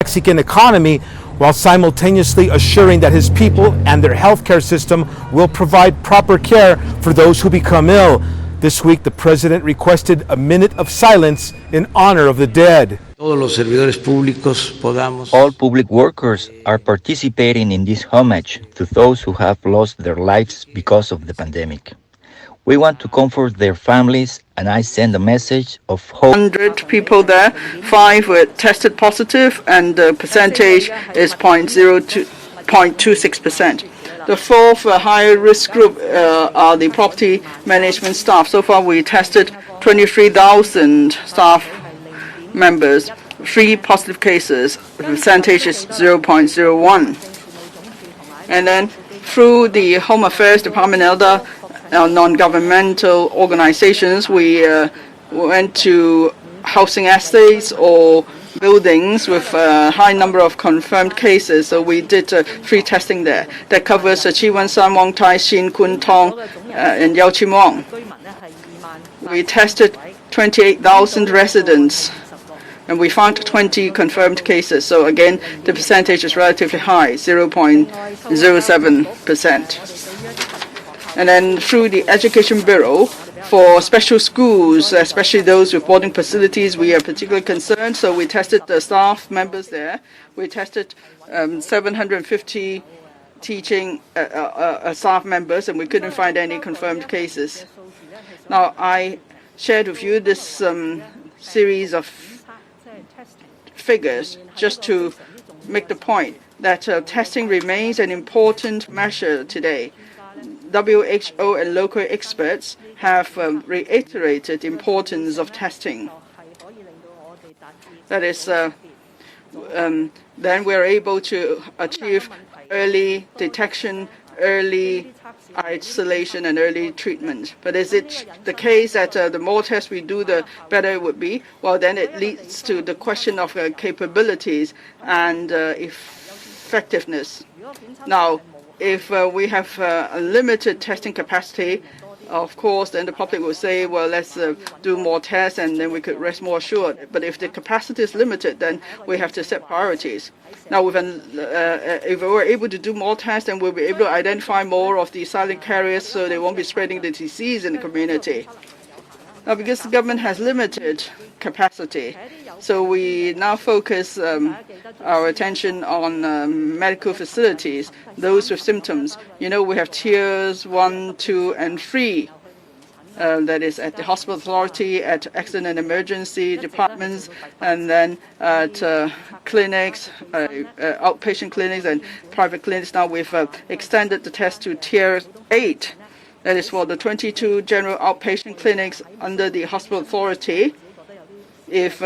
Mexican economy while simultaneously assuring that his people and their healthcare system will provide proper care for those who become ill. This week, the president requested a minute of silence in honor of the dead. All public workers are participating in this homage to those who have lost their lives because of the pandemic. We want to comfort their families, and I send a message of hope. 100 people there, 5 were tested positive, and the percentage is 0.26%. The fourth higher risk group are the property management staff. So far, we tested 23,000 staff members, 3 positive cases. The percentage is 0.01. And then through the Home Affairs Department and other non-governmental organizations, we went to housing estates or buildings with a high number of confirmed cases. So we did free testing there. That covers Chi Wan San, Wong Tai Sin, Kwun Tong, and Yau Chim Wong. We tested 28,000 residents, and we found 20 confirmed cases. So again, the percentage is relatively high, 0.07%. And then through the Education Bureau, for special schools, especially those with boarding facilities, we are particularly concerned. So we tested the staff members there. We tested 750 teaching staff members, and we couldn't find any confirmed cases. Now, I shared with you this series of figures just to make the point that testing remains an important measure today. WHO and local experts have reiterated the importance of testing. That is, then we're able to achieve early detection, early isolation, and early treatment. But is it the case that the more tests we do, the better it would be? Well, then it leads to the question of capabilities and effectiveness. Now, if we have a limited testing capacity, of course, then the public will say, well, let's do more tests, and then we could rest more assured. But if the capacity is limited, then we have to set priorities. Now, if we're able to do more tests, then we'll be able to identify more of the silent carriers so they won't be spreading the disease in the community. Now, because the government has limited capacity, so we now focus our attention on medical facilities, those with symptoms. You know, we have tiers 1, 2, and 3. That is at the hospital authority, at accident and emergency departments, and then at clinics, outpatient clinics, and private clinics. Now we've extended the test to tier 8. That is for the 22 general outpatient clinics under the hospital authority. If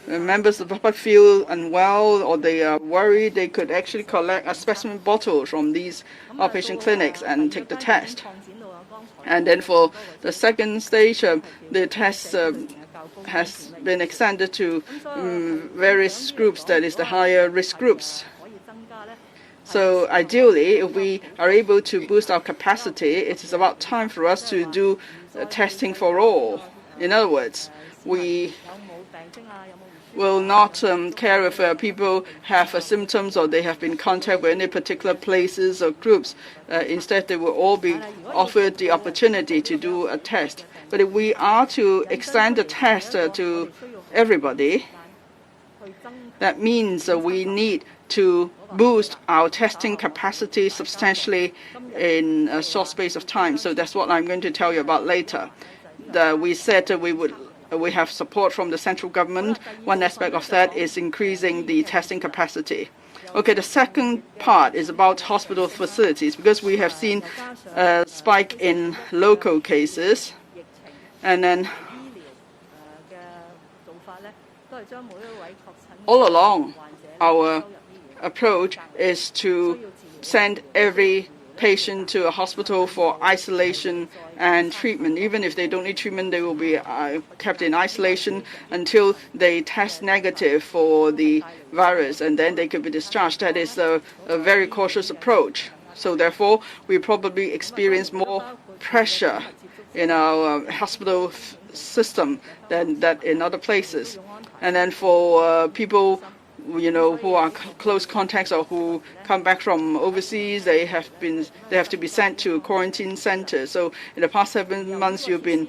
members of the public feel unwell or they are worried, they could actually collect a specimen bottle from these outpatient clinics and take the test. And then for the second stage, the test has been extended to various groups, that is the higher risk groups. So ideally, if we are able to boost our capacity, it is about time for us to do testing for all. In other words, we will not care if people have symptoms or they have been in contact with any particular places or groups. Instead, they will all be offered the opportunity to do a test. But if we are to extend the test to everybody, that means we need to boost our testing capacity substantially in a short space of time. So that's what I'm going to tell you about later. We said we have support from the central government. One aspect of that is increasing the testing capacity. Okay, the second part is about hospital facilities, because we have seen a spike in local cases, and then all along our approach is to send every patient to a hospital for isolation and treatment. Even if they don't need treatment, they will be kept in isolation until they test negative for the virus, and then they could be discharged. That is a very cautious approach. So therefore, we probably experience more pressure in our hospital system than that in other places. And then for people who are close contacts or who come back from overseas, they have to be sent to quarantine centers. So in the past 7 months, you've been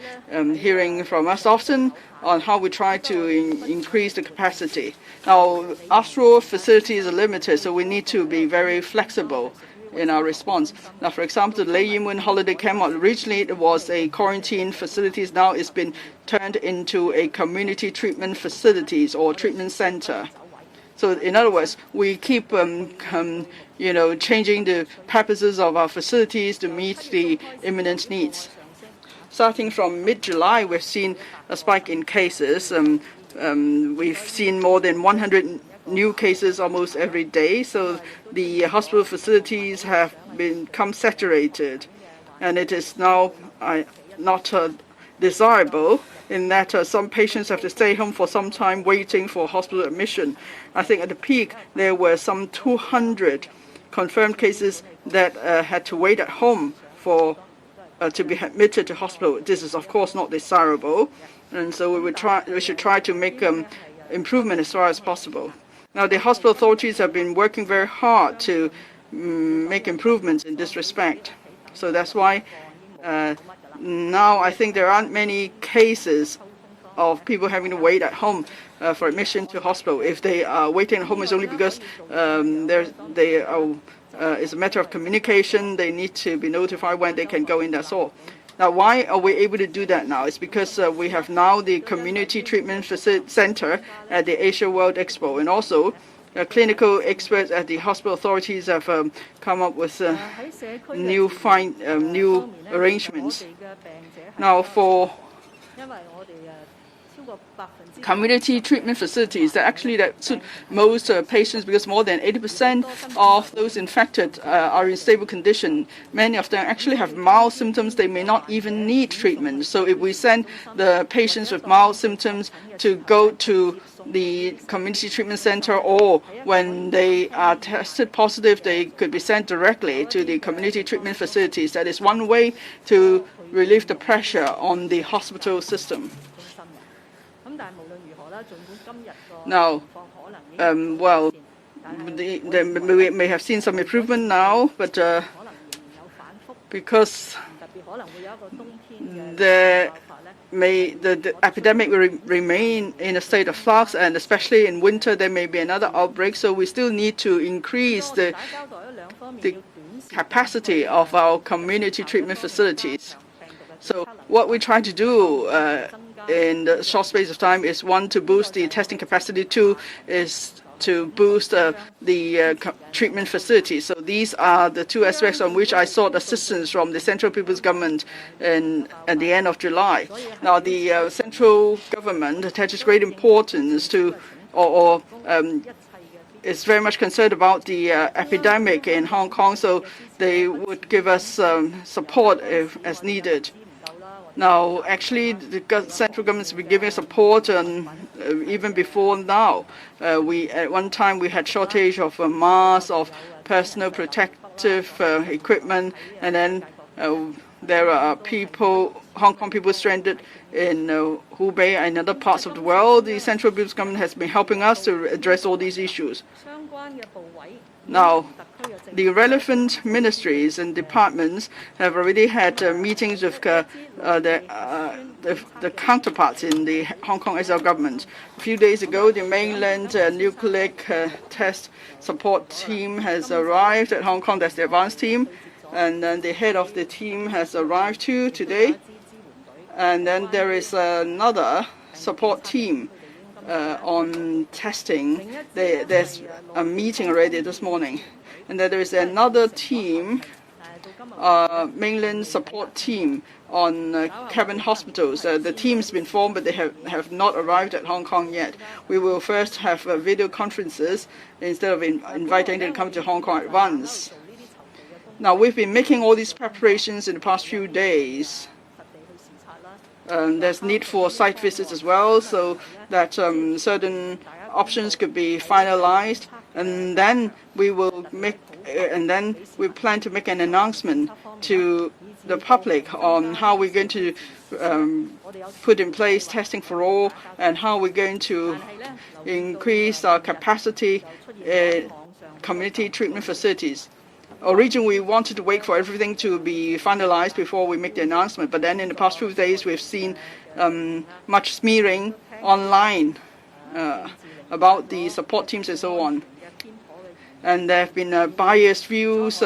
hearing from us often on how we try to increase the capacity. Now, after all, facilities are limited, so we need to be very flexible in our response. Now, for example, the Lei Yinwen Holiday Camp, originally it was a quarantine facilities. Now it's been turned into a community treatment facilities or treatment center. So in other words, we keep changing the purposes of our facilities to meet the imminent needs. Starting from mid-July, we've seen a spike in cases. We've seen more than 100 new cases almost every day. So the hospital facilities have become saturated, and it is now not desirable in that some patients have to stay home for some time waiting for hospital admission. I think at the peak there were some 200 confirmed cases that had to wait at home for to be admitted to hospital. This is of course not desirable, and so we should try to make improvement as far as possible. Now the hospital authorities have been working very hard to make improvements in this respect. So that's why now I think there aren't many cases of people having to wait at home for admission to hospital. If they are waiting at home, it's only because it's a matter of communication. They need to be notified when they can go in, that's all. Now, why are we able to do that now? It's because we have now the Community Treatment Center at the Asia World Expo, and also clinical experts at the hospital authorities have come up with new arrangements. Now, for community treatment facilities, that suit most patients, because more than 80% of those infected are in stable condition. Many of them actually have mild symptoms. They may not even need treatment. So if we send the patients with mild symptoms to go to the community treatment center, or when they are tested positive, they could be sent directly to the community treatment facilities. That is one way to relieve the pressure on the hospital system. Now, we may have seen some improvement now, but because the epidemic will remain in a state of flux, and especially in winter there may be another outbreak, so we still need to increase the capacity of our community treatment facilities. So what we try to do in the short space of time is, one, to boost the testing capacity, two is to boost the treatment facilities. So these are the two aspects on which I sought assistance from the Central People's Government at the end of July. Now the central government attaches great importance to, is very much concerned about the epidemic in Hong Kong, so they would give us support as needed. Now, actually, the central government has been giving support even before now. At one time we had shortage of masks, of personal protective equipment, and then there are Hong Kong people stranded in Hubei and other parts of the world. The central government has been helping us to address all these issues. Now, the relevant ministries and departments have already had meetings with the counterparts in the Hong Kong SL government. A few days ago, the mainland nucleic test support team has arrived at Hong Kong. That's the advanced team. And then the head of the team has arrived too today. And then there is another support team on testing. There's a meeting already this morning. And then there is another team, mainland support team on cabin hospitals. The team's been formed, but they have not arrived at Hong Kong yet. We will first have video conferences instead of inviting them to come to Hong Kong at once. Now, we've been making all these preparations in the past few days. There's need for site visits as well, so that certain options could be finalized, and then we plan to make an announcement to the public on how we're going to put in place testing for all, and how we're going to increase our capacity in community treatment facilities. Originally, we wanted to wait for everything to be finalized before we make the announcement, but then in the past few days, we've seen much smearing online about the support teams and so on. And there have been biased views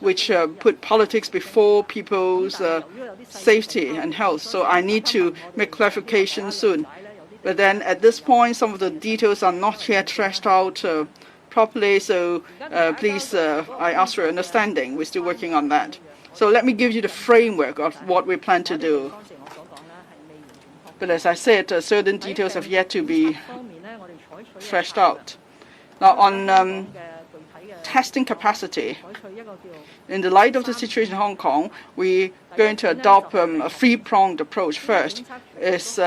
which put politics before people's safety and health. So I need to make clarification soon. But then at this point, some of the details are not yet thrashed out properly. So please, I ask for understanding. We're still working on that. So let me give you the framework of what we plan to do. But as I said, certain details have yet to be thrashed out. Now on testing capacity, in the light of the situation in Hong Kong, we're going to adopt a three-pronged approach. First is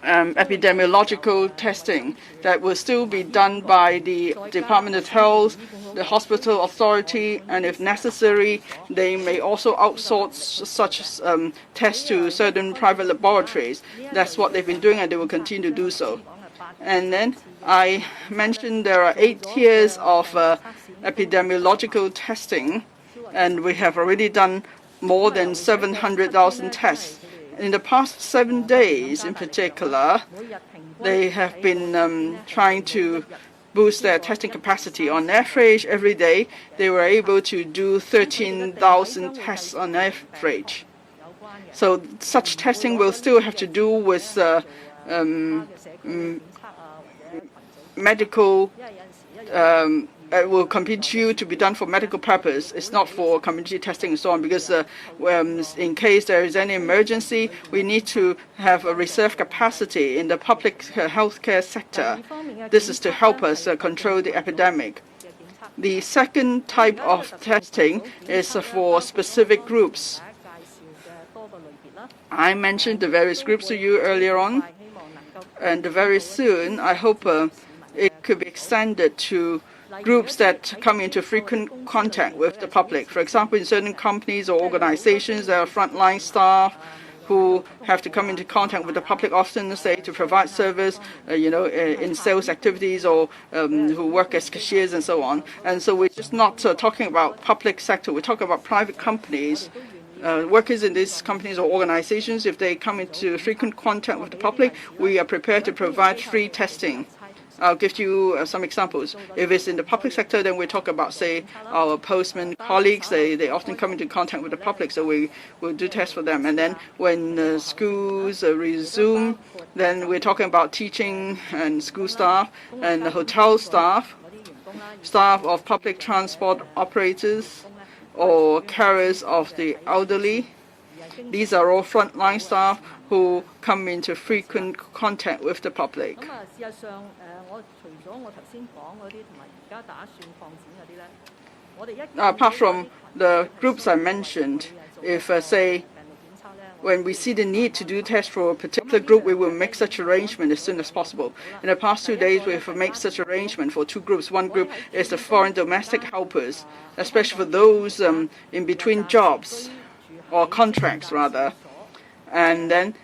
epidemiological testing that will still be done by the Department of Health, the hospital authority, and if necessary, they may also outsource such tests to certain private laboratories. That's what they've been doing, and they will continue to do so. And then I mentioned there are 8 tiers of epidemiological testing, and we have already done more than 700,000 tests. In the past 7 days, in particular, they have been trying to boost their testing capacity. On average, every day, they were able to do 13,000 tests on average. So such testing will still have to do with medical will continue to be done for medical purpose. It's not for community testing and so on, because in case there is any emergency, we need to have a reserve capacity in the public healthcare sector. This is to help us control the epidemic. The second type of testing is for specific groups. I mentioned the various groups to you earlier on, and very soon I hope it could be extended to groups that come into frequent contact with the public. For example, in certain companies or organizations, there are frontline staff who have to come into contact with the public often, say, to provide service, in sales activities, or who work as cashiers and so on. And so we're just not talking about public sector. We're talking about private companies. Workers in these companies or organizations, if they come into frequent contact with the public, we are prepared to provide free testing. I'll give you some examples. If it's in the public sector, then we talk about, say, our postman colleagues. They often come into contact with the public, so we will do tests for them. And then when schools resume, then we're talking about teaching and school staff and the hotel staff, staff of public transport operators, or carers of the elderly. These are all frontline staff who come into frequent contact with the public. Apart from the groups I mentioned, if, say, when we see the need to do tests for a particular group, we will make such arrangement as soon as possible. In the past 2 days, we have made such arrangement for 2 groups. One group is the foreign domestic helpers, especially for those in between jobs, or contracts rather. And then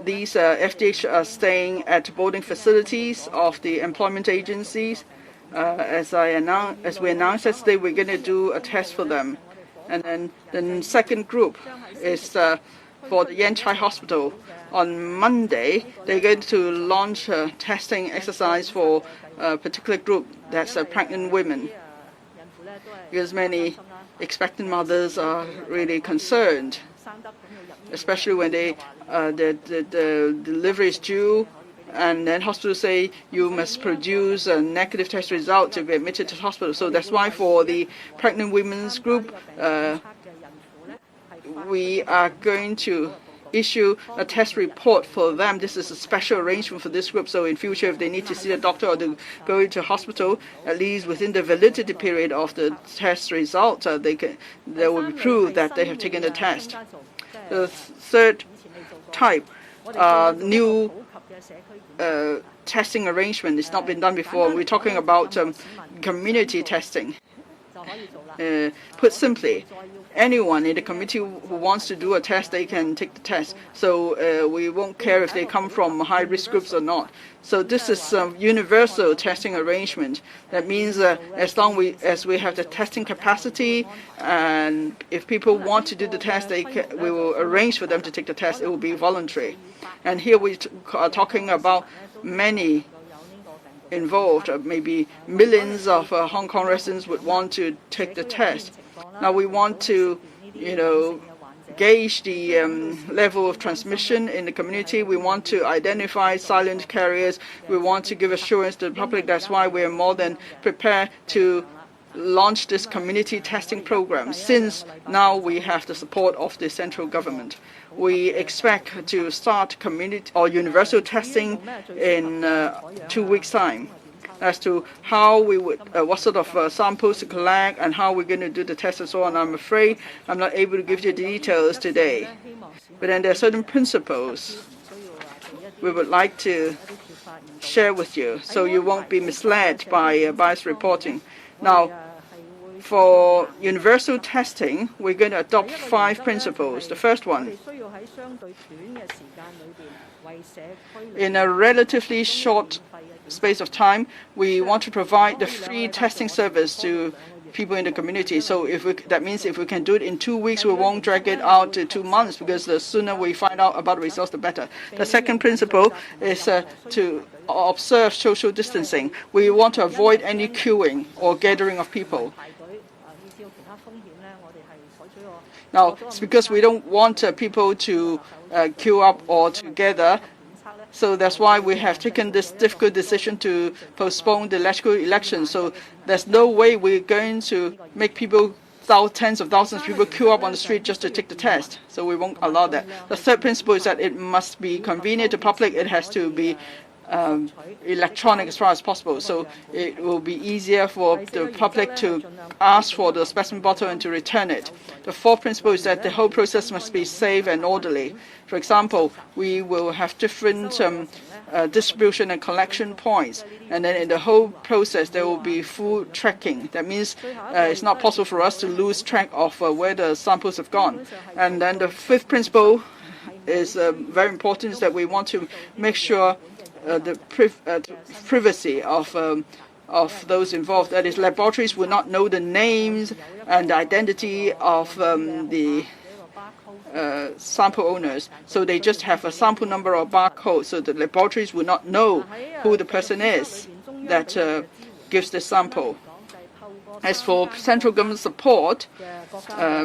these FDH are staying at boarding facilities of the employment agencies. As we announced yesterday, we're going to do a test for them. And then the second group is for the Yanchai Hospital. On Monday, they're going to launch a testing exercise for a particular group, that's pregnant women, because many expectant mothers are really concerned, especially when the delivery is due, and then hospitals say you must produce a negative test result to be admitted to the hospital. So that's why for the pregnant women's group, we are going to issue a test report for them. This is a special arrangement for this group, so in future if they need to see a doctor or to go into hospital, at least within the validity period of the test result, there will be proof that they have taken the test. The third type, new testing arrangement. It's not been done before. We're talking about community testing. Put simply, anyone in the community who wants to do a test, they can take the test. So we won't care if they come from high-risk groups or not. So this is a universal testing arrangement. That means as long as we have the testing capacity, and if people want to do the test, we will arrange for them to take the test. It will be voluntary. And here we are talking about many involved. Maybe millions of Hong Kong residents would want to take the test. Now we want to, gauge the level of transmission in the community. We want to identify silent carriers. We want to give assurance to the public. That's why we are more than prepared to launch this community testing program, since now we have the support of the central government. We expect to start community or universal testing in 2 weeks' time. As to how we would, what sort of samples to collect and how we're going to do the test and so on, I'm afraid I'm not able to give you the details today. But then there are certain principles we would like to share with you so you won't be misled by biased reporting. Now, for universal testing, we're going to adopt 5 principles. The first one, in a relatively short space of time, we want to provide the free testing service to people in the community. So that means if we can do it in 2 weeks, we won't drag it out to 2 months, because the sooner we find out about the results, the better. The second principle is to observe social distancing. We want to avoid any queuing or gathering of people. Now, it's because we don't want people to queue up or together. So that's why we have taken this difficult decision to postpone the local election. So there's no way we're going to make people, tens of thousands of people, queue up on the street just to take the test. So we won't allow that. The third principle is that it must be convenient to the public. It has to be electronic as far as possible, so it will be easier for the public to ask for the specimen bottle and to return it. The fourth principle is that the whole process must be safe and orderly. For example, we will have different distribution and collection points, and then in the whole process there will be full tracking. That means it's not possible for us to lose track of where the samples have gone. And then the fifth principle is very important, is that we want to make sure the privacy of those involved. That is, laboratories will not know the names and the identity of the sample owners. So they just have a sample number or barcode. So the laboratories will not know who the person is that gives the sample. As for central government support,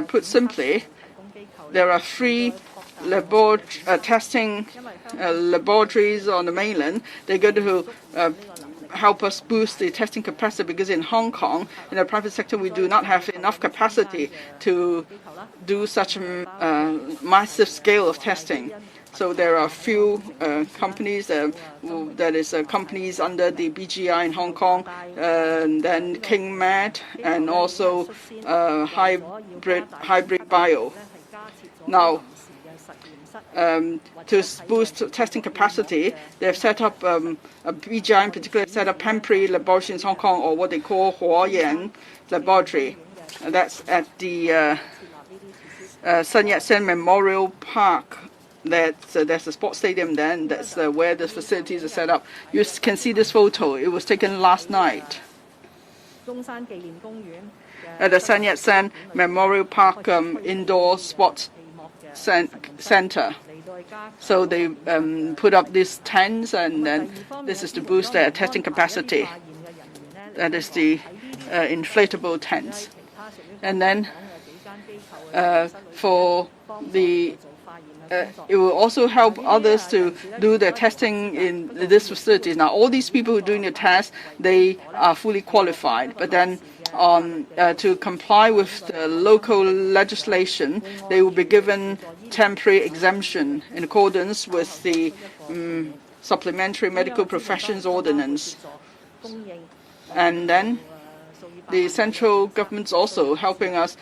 put simply, there are free testing laboratories on the mainland. They're going to help us boost the testing capacity, because in Hong Kong, in the private sector, we do not have enough capacity to do such a massive scale of testing. So there are a few companies, that is companies under the BGI in Hong Kong, and then King Med, and also Hybrid Bio. Now, to boost testing capacity, they've set up a BGI in particular set up Pempri Laboratory in Hong Kong, or what they call Huoyan Laboratory. That's at the Sun Yat-sen Memorial Park. There's a sports stadium there, and that's where the facilities are set up. You can see this photo. It was taken last night at the Sun Yat-sen Memorial Park indoor sports center. So they put up these tents, and then this is to boost their testing capacity. That is the inflatable tents. And then for the it will also help others to do their testing in this facility. Now, all these people who are doing the test, they are fully qualified. But then to comply with the local legislation, they will be given temporary exemption in accordance with the Supplementary Medical Professions Ordinance. And then the central government's also helping us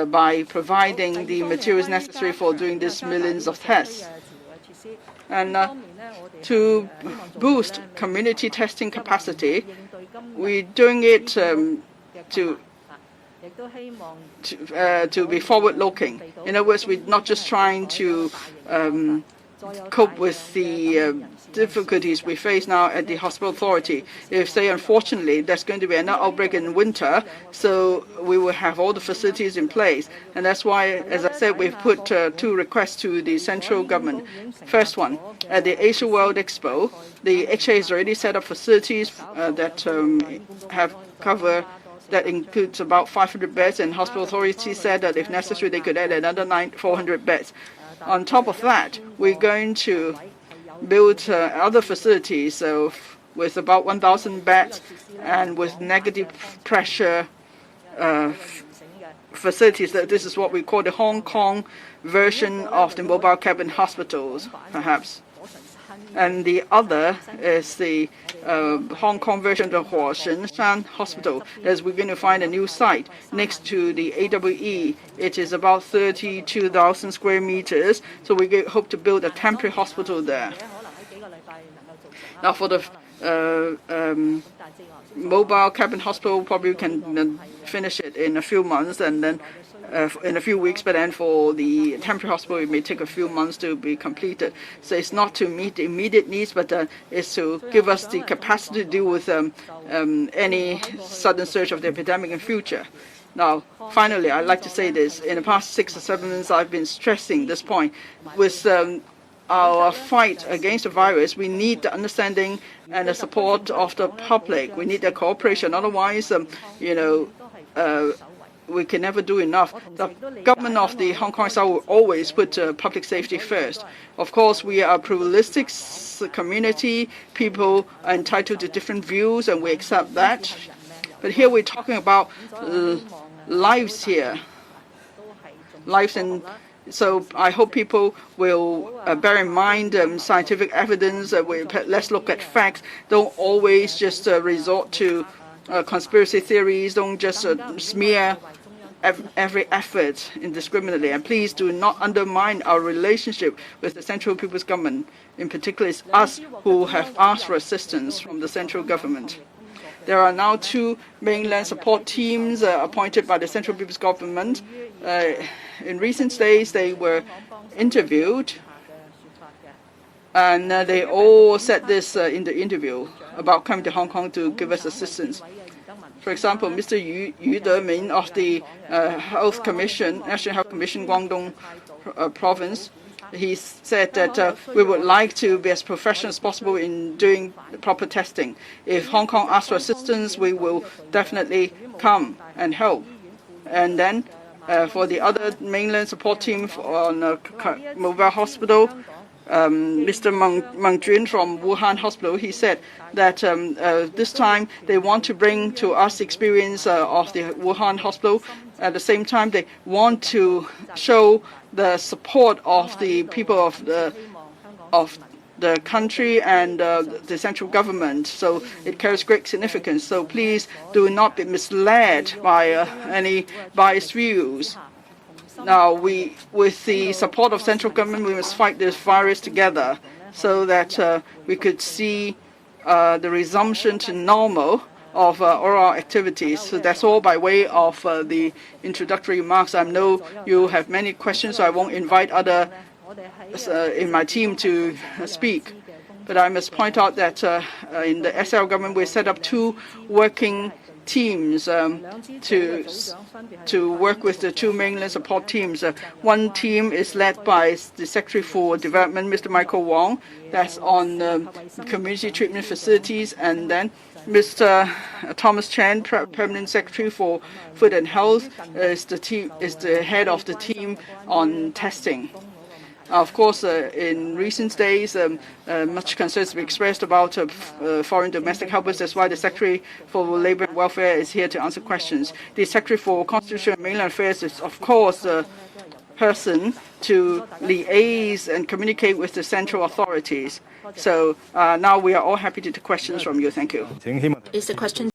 by providing the materials necessary for doing these millions of tests. And to boost community testing capacity, we're doing it to to be forward-looking. In other words, we're not just trying to cope with the difficulties we face now at the hospital authority. If, say, unfortunately, there's going to be another outbreak in winter, so we will have all the facilities in place. And that's why, as I said, we've put two requests to the central government. First one, at the Asia World Expo, the HA has already set up facilities that have cover that includes about 500 beds, and hospital authorities said that if necessary they could add another 400 beds. On top of that, we're going to build other facilities with about 1,000 beds and with negative pressure facilities. This is what we call the Hong Kong version of the mobile cabin hospitals, perhaps. And the other is the Hong Kong version of the Huoshen Hospital, as we're going to find a new site next to the AWE. It is about 32,000 square meters, so we hope to build a temporary hospital there. Now for the mobile cabin hospital, probably we can finish it in a few months, and then in a few weeks, but then for the temporary hospital, it may take a few months to be completed. So it's not to meet the immediate needs, but it's to give us the capacity to deal with any sudden surge of the epidemic in future. Now, finally, I'd like to say this. In the past 6 or 7 months, I've been stressing this point. With our fight against the virus, we need the understanding and the support of the public. We need their cooperation. Otherwise, we can never do enough. The government of the Hong Kong South will always put public safety first. Of course, we are a pluralistic community. People are entitled to different views, and we accept that. But here we're talking about lives here. Lives, and so I hope people will bear in mind scientific evidence. Let's look at facts. Don't always just resort to conspiracy theories. Don't just smear every effort indiscriminately. And please do not undermine our relationship with the Central People's Government. In particular, it's us who have asked for assistance from the central government. There are now 2 mainland support teams appointed by the Central People's Government. In recent days, they were interviewed, and they all said this in the interview about coming to Hong Kong to give us assistance. For example, Mr. Yu Demin of the Health Commission, National Health Commission, Guangdong Province, he said that we would like to be as professional as possible in doing the proper testing. If Hong Kong asks for assistance, we will definitely come and help. And then for the other mainland support team on mobile hospital, Mr. Meng Jun from Wuhan Hospital, he said that this time they want to bring to us the experience of the Wuhan Hospital. At the same time, they want to show the support of the people of the country and the central government. So it carries great significance. So please do not be misled by any biased views. Now, with the support of central government, we must fight this virus together so that we could see the resumption to normal of all our activities. So that's all by way of the introductory remarks. I know you have many questions, so I won't invite other in my team to speak. But I must point out that in the SL government, we set up 2 working teams to work with the 2 mainland support teams. One team is led by the Secretary for Development, Mr. Michael Wong. That's on community treatment facilities. And then Mr. Thomas Chan, Permanent Secretary for Food and Health, is the head of the team on testing. Of course, in recent days, much concern has been expressed about foreign domestic helpers. That's why the Secretary for Labour and Welfare is here to answer questions. The Secretary for Constitution and Mainland Affairs is, of course, the person to liaise and communicate with the central authorities. So now we are all happy to take questions from you. Thank you. Is the question